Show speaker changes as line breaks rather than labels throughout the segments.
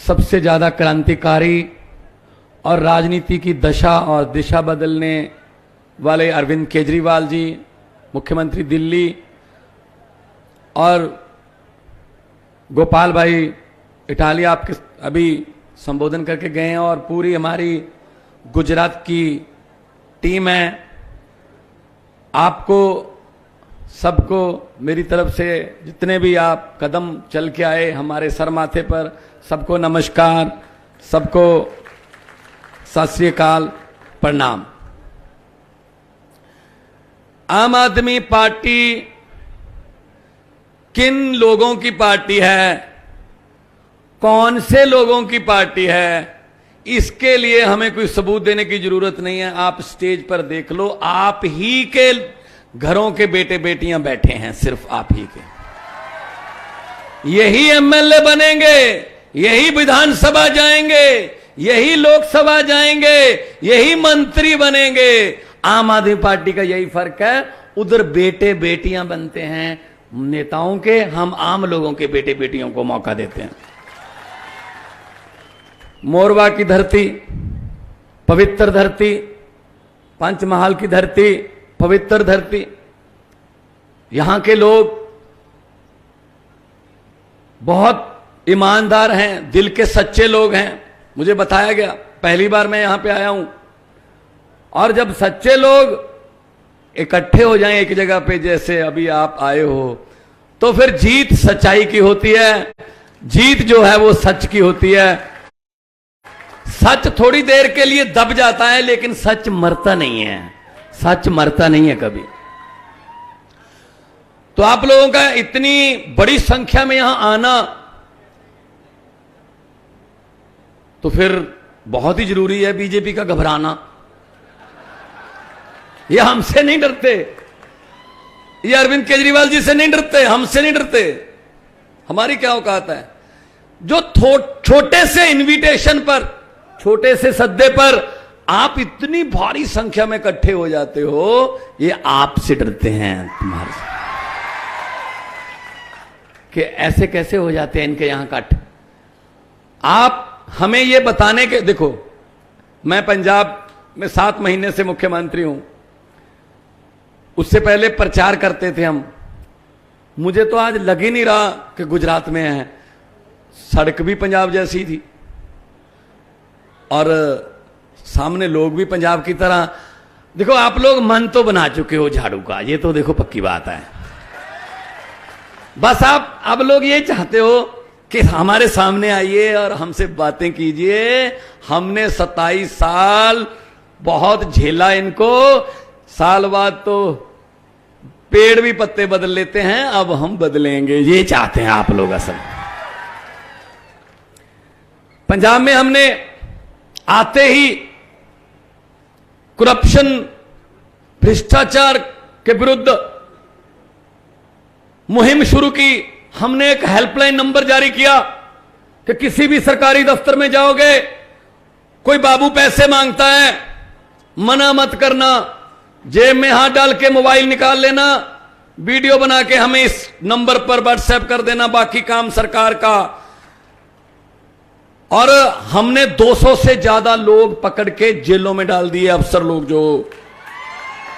सबसे ज्यादा क्रांतिकारी और राजनीति की दशा और दिशा बदलने वाले अरविंद केजरीवाल जी, मुख्यमंत्री दिल्ली, और गोपाल भाई इटालिया आपके अभी संबोधन करके गए हैं, और पूरी हमारी गुजरात की टीम है। आपको सबको मेरी तरफ से, जितने भी आप कदम चल के आए हमारे सर माथे पर, सबको नमस्कार, सबको सत श्री अकाल, प्रणाम। आम आदमी पार्टी किन लोगों की पार्टी है, कौन से लोगों की पार्टी है, इसके लिए हमें कोई सबूत देने की जरूरत नहीं है। आप स्टेज पर देख लो, आप ही के घरों के बेटे बेटियां बैठे हैं, सिर्फ आप ही के। यही एमएलए बनेंगे, यही विधानसभा जाएंगे, यही लोकसभा जाएंगे, यही मंत्री बनेंगे। आम आदमी पार्टी का यही फर्क है, उधर बेटे बेटियां बनते हैं नेताओं के, हम आम लोगों के बेटे बेटियों को मौका देते हैं। मोरवा की धरती, पवित्र धरती, पंचमहाल की धरती, पवित्र धरती, यहां के लोग बहुत ईमानदार हैं, दिल के सच्चे लोग हैं। मुझे बताया गया, पहली बार मैं यहां पे आया हूं, और जब सच्चे लोग इकट्ठे हो जाएं एक जगह पे, जैसे अभी आप आए हो, तो फिर जीत सच्चाई की होती है, जीत जो है वो सच की होती है। सच थोड़ी देर के लिए दब जाता है, लेकिन सच मरता नहीं है, सच मरता नहीं है कभी। तो आप लोगों का इतनी बड़ी संख्या में यहां आना तो फिर बहुत ही जरूरी है। बीजेपी का घबराना, ये हमसे नहीं डरते, ये अरविंद केजरीवाल जी से नहीं डरते, हमसे नहीं डरते। हमारी क्या औकात है? जो छोटे से इनविटेशन पर, छोटे से सद्दे पर आप इतनी भारी संख्या में इकट्ठे हो जाते हो, ये आपसे डरते हैं तुम्हारे से, कि ऐसे कैसे हो जाते हैं इनके यहां इकट्ठ। आप हमें ये बताने के, देखो मैं पंजाब में 7 महीने से मुख्यमंत्री हूं, उससे पहले प्रचार करते थे हम। मुझे तो आज लग ही नहीं रहा कि गुजरात में है, सड़क भी पंजाब जैसी थी और सामने लोग भी पंजाब की तरह। देखो आप लोग मन तो बना चुके हो झाड़ू का, ये तो देखो पक्की बात है। बस आप अब लोग ये चाहते हो कि हमारे सामने आइए और हमसे बातें कीजिए। हमने 27 साल बहुत झेला इनको, साल बाद तो पेड़ भी पत्ते बदल लेते हैं, अब हम बदलेंगे, ये चाहते हैं आप लोग। असल पंजाब में हमने आते ही करप्शन, भ्रष्टाचार के विरुद्ध मुहिम शुरू की। हमने एक हेल्पलाइन नंबर जारी किया कि किसी भी सरकारी दफ्तर में जाओगे, कोई बाबू पैसे मांगता है, मना मत करना, जेब में हाथ डाल के मोबाइल निकाल लेना, वीडियो बना के हमें इस नंबर पर व्हाट्सएप कर देना, बाकी काम सरकार का। और हमने 200 से ज्यादा लोग पकड़ के जेलों में डाल दिए, अफसर लोग जो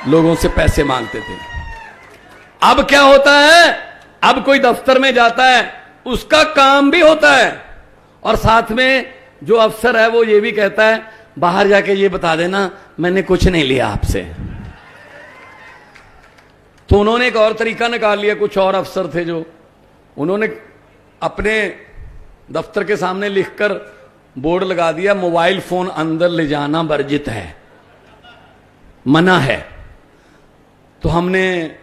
लोगों से पैसे मांगते थे। अब क्या होता है, अब कोई दफ्तर में जाता है, उसका काम भी होता है, और साथ में जो अफसर है वो ये भी कहता है, बाहर जाके ये बता देना मैंने कुछ नहीं लिया आपसे। तो उन्होंने एक और तरीका निकाल लिया। कुछ और अफसर थे जो, उन्होंने अपने दफ्तर के सामने लिखकर बोर्ड लगा दिया, मोबाइल फोन अंदर ले जाना वर्जित है, मना है। तो हमने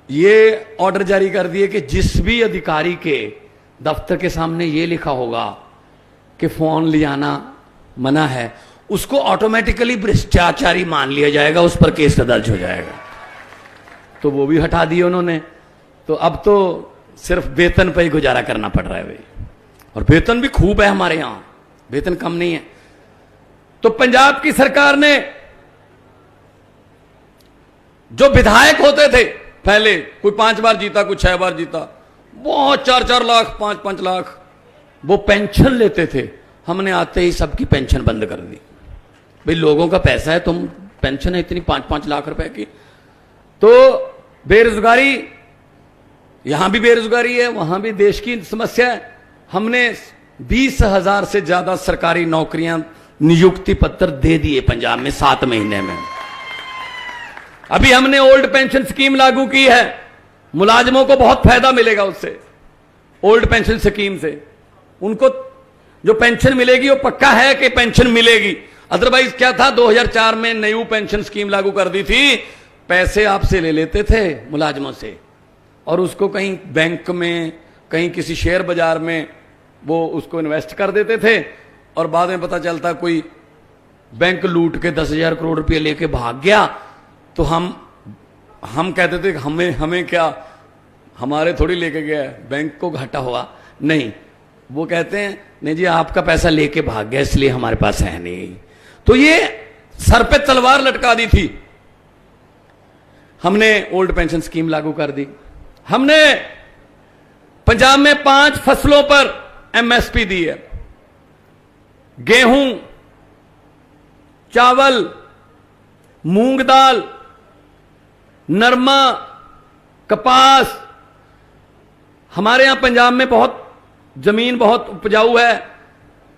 ये ऑर्डर जारी कर दिए कि जिस भी अधिकारी के दफ्तर के सामने ये लिखा होगा कि फोन ले जाना मना है, उसको ऑटोमेटिकली भ्रष्टाचारी मान लिया जाएगा, उस पर केस दर्ज हो जाएगा। तो वो भी हटा दिए उन्होंने। तो अब तो सिर्फ वेतन पर ही गुजारा करना पड़ रहा है भाई, और वेतन भी खूब है हमारे यहां, वेतन कम नहीं है। तो पंजाब की सरकार ने, जो विधायक होते थे पहले, कोई 5 बार जीता, कोई 6 बार जीता, बहुत 4-4 लाख 5-5 लाख वो पेंशन लेते थे, हमने आते ही सबकी पेंशन बंद कर दी। भाई लोगों का पैसा है, तुम पेंशन है इतनी 5-5 लाख रुपए की। तो बेरोजगारी, यहां भी बेरोजगारी है, वहां भी देश की समस्या है। हमने 20,000 से ज्यादा सरकारी नौकरियां, नियुक्ति पत्र दे दिए पंजाब में 7 महीने में। अभी हमने ओल्ड पेंशन स्कीम लागू की है, मुलाजिमों को बहुत फायदा मिलेगा उससे, ओल्ड पेंशन स्कीम से। उनको जो पेंशन मिलेगी वो पक्का है कि पेंशन मिलेगी। अदरवाइज क्या था, 2004 में न्यू पेंशन स्कीम लागू कर दी थी, पैसे आपसे ले लेते थे मुलाजिमों से और उसको कहीं बैंक में, कहीं किसी शेयर बाजार में वो उसको इन्वेस्ट कर देते थे और बाद में पता चलता कोई बैंक लूट के 10,000 करोड़ रुपए लेके भाग गया। तो हम कहते थे हमें क्या, हमारे थोड़ी लेके गया, बैंक को घाटा हुआ। नहीं, वो कहते हैं नहीं जी आपका पैसा लेके भाग गया इसलिए हमारे पास है नहीं। तो ये सर पे तलवार लटका दी थी। हमने ओल्ड पेंशन स्कीम लागू कर दी। हमने पंजाब में 5 फसलों पर एमएसपी दी है, गेहूं, चावल, मूंग दाल, नरमा, कपास। हमारे यहां पंजाब में बहुत जमीन बहुत उपजाऊ है,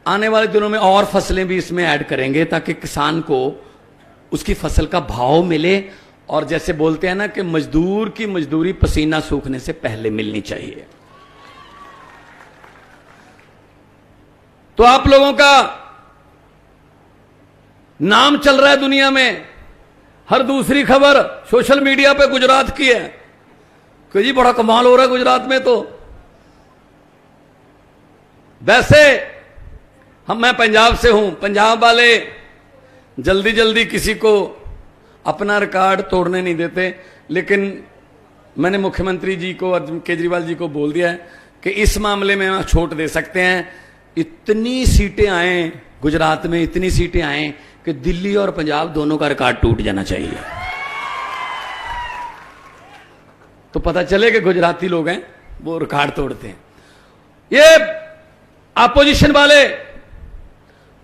आने वाले दिनों में और फसलें भी इसमें ऐड करेंगे ताकि किसान को उसकी फसल का भाव मिले। और जैसे बोलते हैं ना कि मजदूर की मजदूरी पसीना सूखने से पहले मिलनी चाहिए। तो आप लोगों का नाम चल रहा है दुनिया में, हर दूसरी खबर सोशल मीडिया पे गुजरात की है कि जी बड़ा कमाल हो रहा है गुजरात में। तो वैसे मैं पंजाब से हूं, पंजाब वाले जल्दी जल्दी किसी को अपना रिकॉर्ड तोड़ने नहीं देते, लेकिन मैंने मुख्यमंत्री जी को और केजरीवाल जी को बोल दिया है कि इस मामले में हम छूट दे सकते हैं। इतनी सीटें आए गुजरात में, इतनी सीटें आए कि दिल्ली और पंजाब दोनों का रिकॉर्ड टूट जाना चाहिए। तो पता चले कि गुजराती लोग हैं वो रिकॉर्ड तोड़ते हैं। ये अपोजिशन वाले,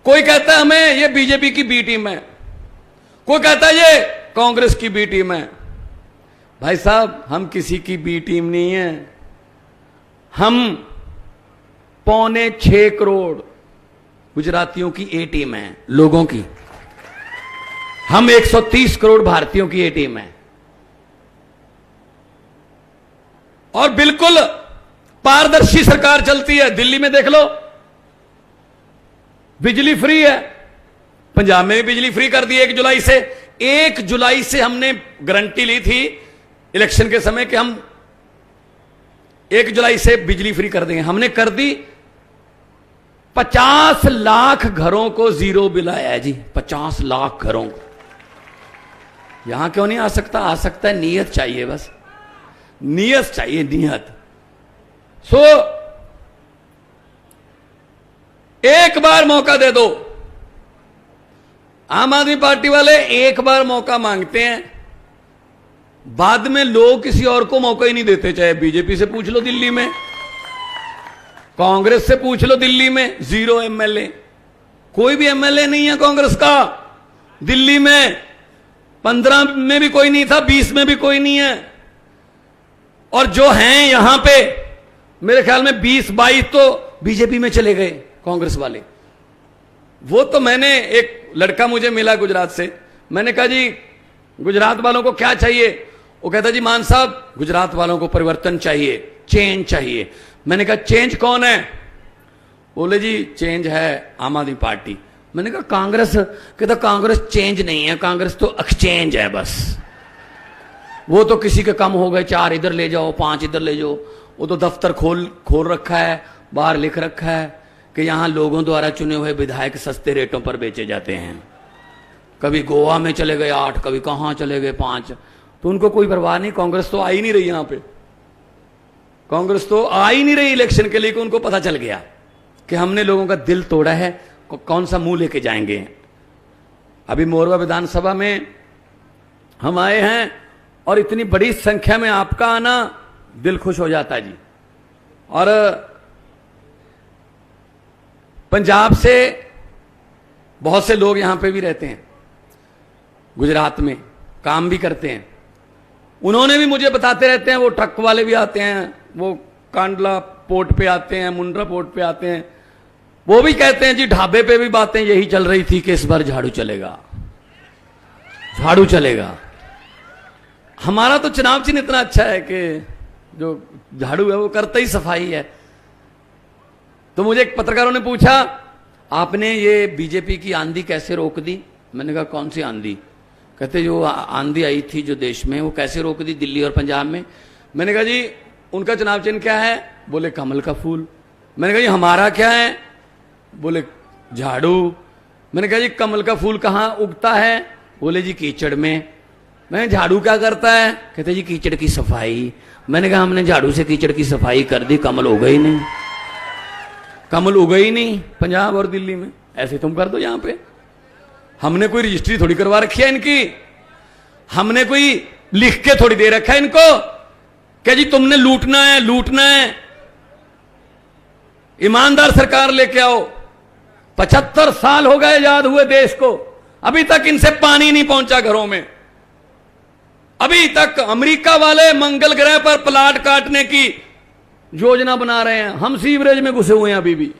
कोई कहता है हमें ये बीजेपी की बी टीम है, कोई कहता है ये कांग्रेस की बी टीम है। भाई साहब हम किसी की बी टीम नहीं है, हम 6.25 करोड़ गुजरातियों की ए टीम है, लोगों की। हम 130 करोड़ भारतीयों की ए टीम है। और बिल्कुल पारदर्शी सरकार चलती है। दिल्ली में देख लो, बिजली फ्री है, पंजाब में भी बिजली फ्री कर दी 1 जुलाई से। 1 जुलाई से हमने गारंटी ली थी इलेक्शन के समय कि हम 1 जुलाई से बिजली फ्री कर देंगे, हमने कर दी। 50 लाख घरों को जीरो बिल आया है जी, 50 लाख घरों को। यहां क्यों नहीं आ सकता? आ सकता है, नीयत चाहिए, बस नीयत चाहिए, नीयत। एक बार मौका दे दो। आम आदमी पार्टी वाले एक बार मौका मांगते हैं, बाद में लोग किसी और को मौका ही नहीं देते। चाहे बीजेपी से पूछ लो दिल्ली में, कांग्रेस से पूछ लो दिल्ली में, 0 एमएलए, कोई भी एमएलए नहीं है कांग्रेस का दिल्ली में। 15 में भी कोई नहीं था, 20 में भी कोई नहीं है। और जो हैं यहां पे मेरे ख्याल में 20-22 तो बीजेपी में चले गए कांग्रेस वाले। वो तो मैंने, एक लड़का मुझे मिला गुजरात से, मैंने कहा जी गुजरात वालों को क्या चाहिए? वो कहता जी मान साहब गुजरात वालों को परिवर्तन चाहिए, चेंज चाहिए। मैंने कहा चेंज कौन है? बोले जी चेंज है आम आदमी पार्टी। मैंने कहा कांग्रेस? कहता कांग्रेस चेंज नहीं है, कांग्रेस तो एक्सचेंज है बस। वो तो किसी के कम हो गए, 4 इधर ले जाओ, 5 इधर ले जाओ। वो तो दफ्तर खोल रखा है, बाहर लिख रखा है कि यहां लोगों द्वारा चुने हुए विधायक सस्ते रेटों पर बेचे जाते हैं। कभी गोवा में चले गए 8, कभी कहां चले गए 5। तो उनको कोई परवाह नहीं। कांग्रेस तो आ ही नहीं रही यहां पे, कांग्रेस तो आ ही नहीं रही इलेक्शन के लिए, कि उनको पता चल गया कि हमने लोगों का दिल तोड़ा है, कौन सा मुंह लेके जाएंगे। अभी मोरवा विधानसभा में हम आए हैं और इतनी बड़ी संख्या में आपका आना दिल खुश हो जाता है जी। और पंजाब से बहुत से लोग यहां पे भी रहते हैं, गुजरात में काम भी करते हैं। उन्होंने भी मुझे बताते रहते हैं, वो ट्रक वाले भी आते हैं, वो कांडला पोर्ट पे आते हैं, मुंड्रा पोर्ट पे आते हैं, वो भी कहते हैं जी ढाबे पे भी बातें यही चल रही थी कि इस बार झाड़ू चलेगा, झाड़ू चलेगा। हमारा तो चुनाव चिन्ह इतना अच्छा है कि जो झाड़ू है वो करता ही सफाई है। तो मुझे एक पत्रकारों ने पूछा, आपने ये बीजेपी की आंधी कैसे रोक दी? मैंने कहा कौन सी आंधी? कहते जो आंधी आई थी जो देश में, वो कैसे रोक दी दिल्ली और पंजाब में? मैंने कहा जी उनका चुनाव चिन्ह क्या है? बोले कमल का फूल। मैंने कहा जी हमारा क्या है? बोले झाड़ू। मैंने कहा जी कमल का फूल कहाँ उगता है? बोले जी कीचड़ में। मैं झाड़ू क्या करता है? कहते जी कीचड़ की सफाई। मैंने कहा हमने झाड़ू से कीचड़ की सफाई कर दी, कमल उगा ही नहीं, कमल उगा ही नहीं पंजाब और दिल्ली में। ऐसे तुम कर दो यहां पे। हमने कोई रजिस्ट्री थोड़ी करवा रखी है इनकी, हमने कोई लिख के थोड़ी दे रखा है इनको कि जी तुमने लूटना है, लूटना है। ईमानदार सरकार लेके आओ। 75 साल हो गए आजाद हुए देश को, अभी तक इनसे पानी नहीं पहुंचा घरों में। अभी तक अमेरिका वाले मंगल ग्रह पर प्लाट काटने की योजना बना रहे हैं, हम सीवरेज में घुसे हुए हैं अभी भी।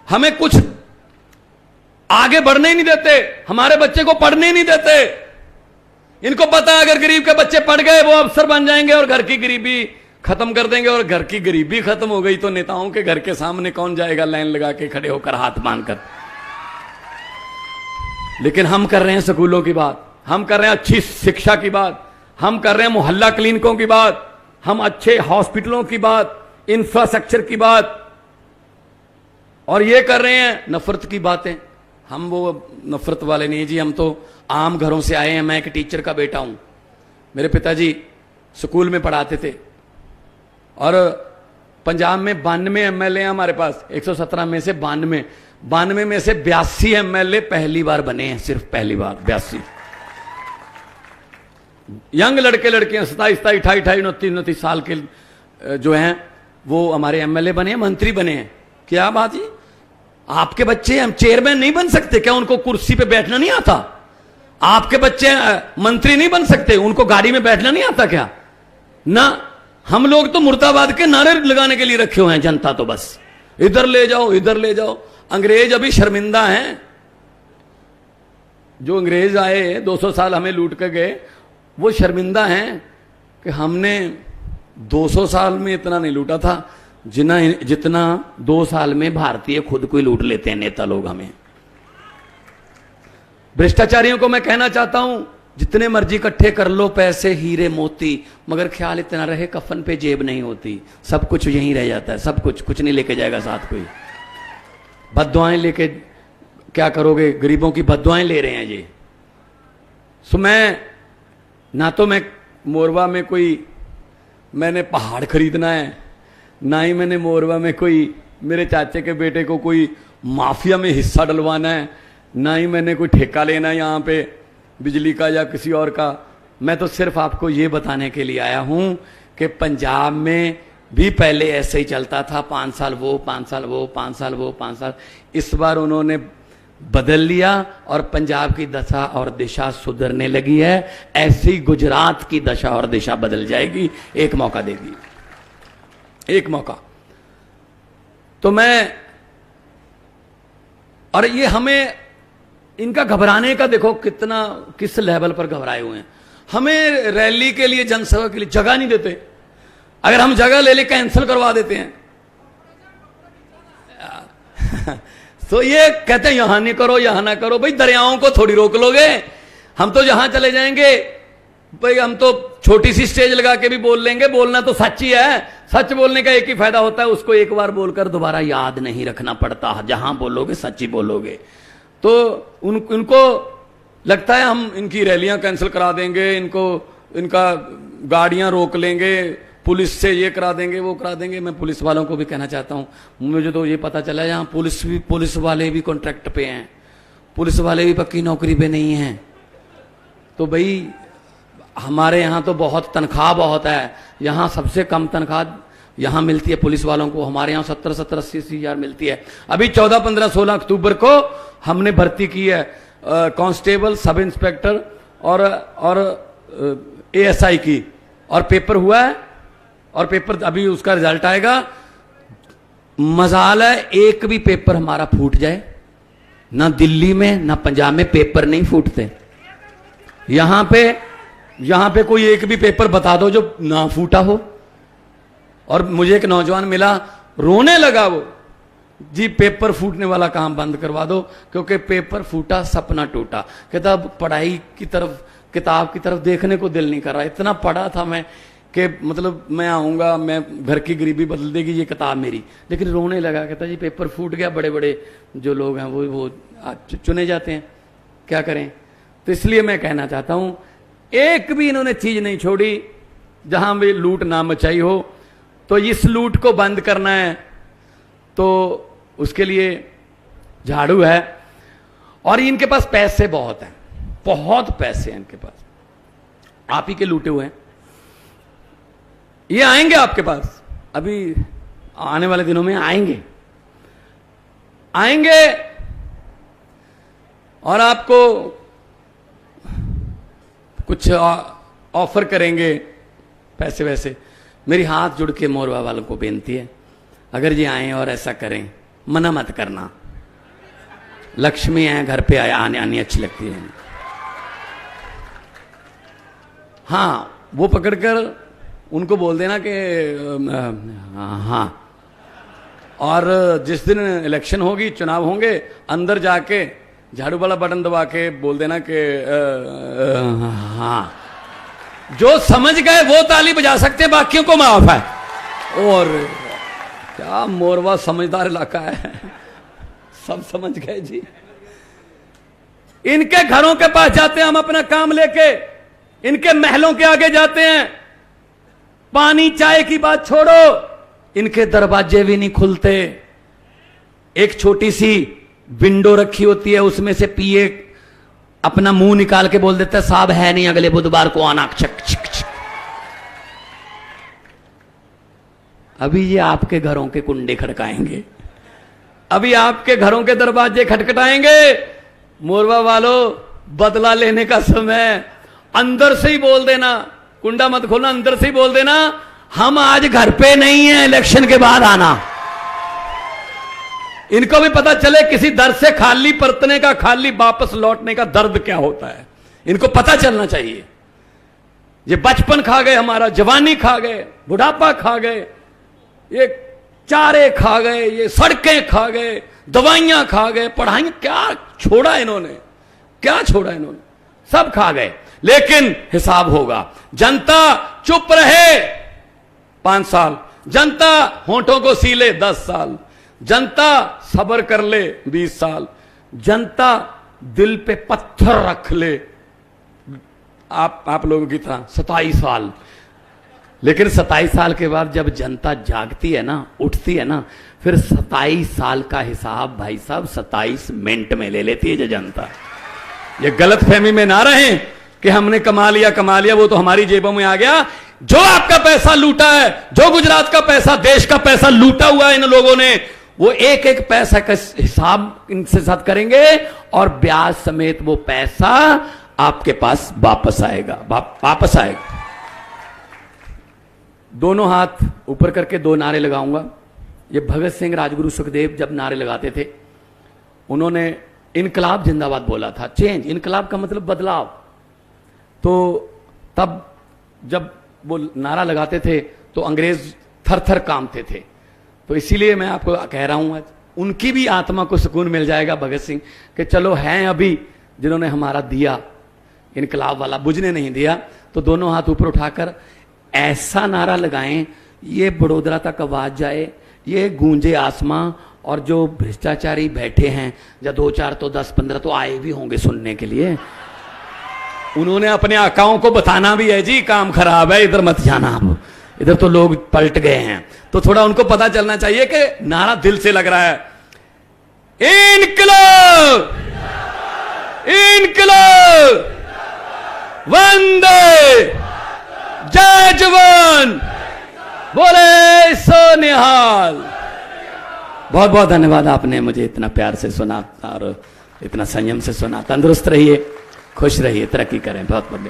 हमें कुछ आगे बढ़ने ही नहीं देते, हमारे बच्चे को पढ़ने ही नहीं देते। इनको पता है अगर गरीब के बच्चे पढ़ गए वो अफसर बन जाएंगे और घर की गरीबी खत्म कर देंगे। और घर की गरीबी खत्म हो गई तो नेताओं के घर के सामने कौन जाएगा लाइन लगा के खड़े होकर हाथ बांधकर? लेकिन हम कर रहे हैं स्कूलों की बात, हम कर रहे हैं अच्छी शिक्षा की बात, हम कर रहे हैं मोहल्ला क्लिनिकों की बात, हम अच्छे हॉस्पिटलों की बात, इंफ्रास्ट्रक्चर की बात, और ये कर रहे हैं नफरत की बातें। हम वो नफरत वाले नहीं जी, हम तो आम घरों से आए हैं। मैं एक टीचर का बेटा हूं, मेरे पिताजी स्कूल में पढ़ाते थे और पंजाब में 92 एमएलए हैं हमारे पास। 117 में से 92 में से 82 एमएलए पहली बार बने हैं, सिर्फ पहली बार 82। यंग लड़के लड़कियां 27, 28, 29 साल के जो हैं वो हमारे एमएलए बने हैं, मंत्री बने हैं। क्या बात जी, आपके बच्चे हम चेयरमैन नहीं बन सकते क्या? उनको कुर्सी पे बैठना नहीं आता? आपके बच्चे मंत्री नहीं बन सकते? उनको गाड़ी में बैठना नहीं आता क्या? ना, हम लोग तो मुर्दाबाद के नारे लगाने के लिए रखे हुए हैं। जनता तो बस इधर ले जाओ, इधर ले जाओ। अंग्रेज अभी शर्मिंदा हैं, जो अंग्रेज आए 200 साल हमें लूट कर गए, वो शर्मिंदा हैं कि हमने 200 साल में इतना नहीं लूटा था जितना 2 साल में भारतीय खुद को ही लूट लेते हैं नेता लोग हमें। भ्रष्टाचारियों को मैं कहना चाहता हूं, जितने मर्जी इकट्ठे कर लो पैसे हीरे मोती, मगर ख्याल इतना रहे कफन पे जेब नहीं होती, सब कुछ यहीं रह जाता है। सब कुछ नहीं लेके जाएगा साथ कोई। बद्दुआएं लेके क्या करोगे? गरीबों की बद्दुआएं ले रहे हैं जी। सो मैं ना तो मैं मोरवा में कोई मैंने पहाड़ खरीदना है, ना ही मैंने मोरवा में कोई मेरे चाचे के बेटे को कोई माफिया में हिस्सा डलवाना है, ना ही मैंने कोई ठेका लेना है यहाँ पे बिजली का या किसी और का। मैं तो सिर्फ आपको ये बताने के लिए आया हूं कि पंजाब में भी पहले ऐसे ही चलता था, 5 साल वो, 5 साल वो, 5 साल वो, 5 साल। इस बार उन्होंने बदल लिया और पंजाब की दशा और दिशा सुधरने लगी है। ऐसी ही गुजरात की दशा और दिशा बदल जाएगी। एक मौका देगी, एक मौका। तो मैं, और ये हमें इनका घबराने का देखो कितना, किस लेवल पर घबराए हुए हैं। हमें रैली के लिए, जनसभा के लिए जगह नहीं देते। अगर हम जगह ले ले कैंसिल करवा देते हैं। तो ये कहते हैं यहां नहीं करो, यहां ना करो। भाई दरियाओं को थोड़ी रोक लोगे? हम तो जहां चले जाएंगे भाई, हम तो छोटी सी स्टेज लगा के भी बोल लेंगे। बोलना तो सच ही है। सच बोलने का एक ही फायदा होता है, उसको एक बार बोलकर दोबारा याद नहीं रखना पड़ता। जहां बोलोगे सच ही बोलोगे। तो उनको लगता है हम इनकी रैलियां कैंसिल करा देंगे, इनका गाड़ियां रोक लेंगे, पुलिस से ये करा देंगे, वो करा देंगे। मैं पुलिस वालों को भी कहना चाहता हूं, मुझे तो ये पता चला यहाँ पुलिस वाले भी कॉन्ट्रैक्ट पे हैं, पुलिस वाले भी पक्की नौकरी पे नहीं हैं। तो भाई हमारे यहाँ तो बहुत तनख्वाह बहुत है, यहाँ सबसे कम तनख्वाह यहां मिलती है पुलिस वालों को, हमारे यहां 70-70, 80-80 हजार मिलती है। अभी 14, 15, 16 अक्टूबर को हमने भर्ती की है कांस्टेबल, सब इंस्पेक्टर और एएसआई की, और पेपर हुआ है, और पेपर अभी उसका रिजल्ट आएगा। मजाल है एक भी पेपर हमारा फूट जाए, ना दिल्ली में ना पंजाब में पेपर नहीं फूटते। यहां पे कोई एक भी पेपर बता दो जो ना फूटा हो। और मुझे एक नौजवान मिला, रोने लगा वो, जी पेपर फूटने वाला काम बंद करवा दो, क्योंकि पेपर फूटा सपना टूटा। कहता अब पढ़ाई की तरफ, किताब की तरफ देखने को दिल नहीं कर रहा। इतना पढ़ा था मैं कि मतलब मैं आऊंगा, मैं घर की गरीबी बदल देगी ये किताब मेरी, लेकिन रोने लगा। कहता जी पेपर फूट गया, बड़े बड़े जो लोग हैं वो चुने जाते हैं, क्या करें। तो इसलिए मैं कहना चाहता हूं, एक भी इन्होंने चीज नहीं छोड़ी जहां भी लूट ना मचाई हो। तो इस लूट को बंद करना है तो उसके लिए झाड़ू है, और इनके पास पैसे बहुत हैं, बहुत पैसे हैं इनके पास, आप ही के लूटे हुए हैं। ये आएंगे आपके पास, अभी आने वाले दिनों में आएंगे और आपको कुछ ऑफर करेंगे पैसे वैसे। मेरी हाथ जुड़ के मोरवा वालों को बेनती है, अगर ये आए और ऐसा करें, मना मत करना। लक्ष्मी है घर पे आनी अच्छी लगती है। हाँ, वो पकड़कर उनको बोल देना कि हाँ, और जिस दिन इलेक्शन होगी, चुनाव होंगे, अंदर जाके झाड़ू वाला बटन दबा के बोल देना कि हाँ। जो समझ गए वो ताली बजा सकते, बाकियों को माफ है। और क्या मोरवा समझदार इलाका है, सब समझ गए जी। इनके घरों के पास जाते हैं हम अपना काम लेके, इनके महलों के आगे जाते हैं, पानी चाय की बात छोड़ो, इनके दरवाजे भी नहीं खुलते। एक छोटी सी विंडो रखी होती है, उसमें से पिए अपना मुंह निकाल के बोल देता है साहब है नहीं, अगले बुधवार को आना। चक चक चक। अभी ये आपके घरों के कुंडे खड़काएंगे, अभी आपके घरों के दरवाजे खटखटाएंगे। मोरवा वालों, बदला लेने का समय। अंदर से ही बोल देना, कुंडा मत खोलना, अंदर से ही बोल देना हम आज घर पे नहीं है, इलेक्शन के बाद आना। इनको भी पता चले किसी दर से खाली परतने का, खाली वापस लौटने का दर्द क्या होता है, इनको पता चलना चाहिए। ये बचपन खा गए हमारा, जवानी खा गए, बुढ़ापा खा गए, ये चारे खा गए, ये सड़कें खा गए, दवाइयां खा गए, पढ़ाई, क्या छोड़ा इन्होंने, क्या छोड़ा इन्होंने, सब खा गए। लेकिन हिसाब होगा। जनता चुप रहे 5 साल, जनता होंठों को सीले 10 साल, जनता सब्र कर ले 20 साल, जनता दिल पे पत्थर रख ले आप लोगों की तरह 27 साल। लेकिन 27 साल के बाद जब जनता जागती है ना, उठती है ना, फिर 27 साल का हिसाब भाई साहब 27 मिनट में ले लेती है जो जनता। ये गलत फहमी में ना रहें कि हमने कमा लिया, वो तो हमारी जेबों में आ गया। जो आपका पैसा लूटा है, जो गुजरात का पैसा, देश का पैसा लूटा हुआ है इन लोगों ने, वो एक एक पैसा का हिसाब इनसे साथ करेंगे और ब्याज समेत वो पैसा आपके पास वापस आएगा, वापस आएगा। दोनों हाथ ऊपर करके 2 नारे लगाऊंगा। ये भगत सिंह, राजगुरु, सुखदेव जब नारे लगाते थे, उन्होंने इनकलाब जिंदाबाद बोला था, चेंज। इनकलाब का मतलब बदलाव। तो तब जब वो नारा लगाते थे तो अंग्रेज थर थर कांपते थे। तो इसीलिए मैं आपको कह रहा हूं आज उनकी भी आत्मा को सुकून मिल जाएगा, भगत सिंह, कि चलो हैं अभी जिन्होंने हमारा दिया, इनकलाब वाला बुझने नहीं दिया। तो दोनों हाथ ऊपर उठाकर ऐसा नारा लगाएं, ये बड़ोदरा तक आवाज जाए, ये गूंजे आसमां, और जो भ्रष्टाचारी बैठे हैं, या 2-4 तो 10-15 तो आए भी होंगे सुनने के लिए, उन्होंने अपने आकाओं को बताना भी है जी काम खराब है, इधर मत जाना, आप इधर तो लोग पलट गए हैं। तो थोड़ा उनको पता चलना चाहिए कि नारा दिल से लग रहा है। इनकलाब, इनकलाब, वंदे, जय जवान, बोले निहाल। बहुत बहुत धन्यवाद, आपने मुझे इतना प्यार से सुना और इतना संयम से सुना। तंदुरुस्त रहिए, खुश रहिए, तरक्की करें। बहुत बहुत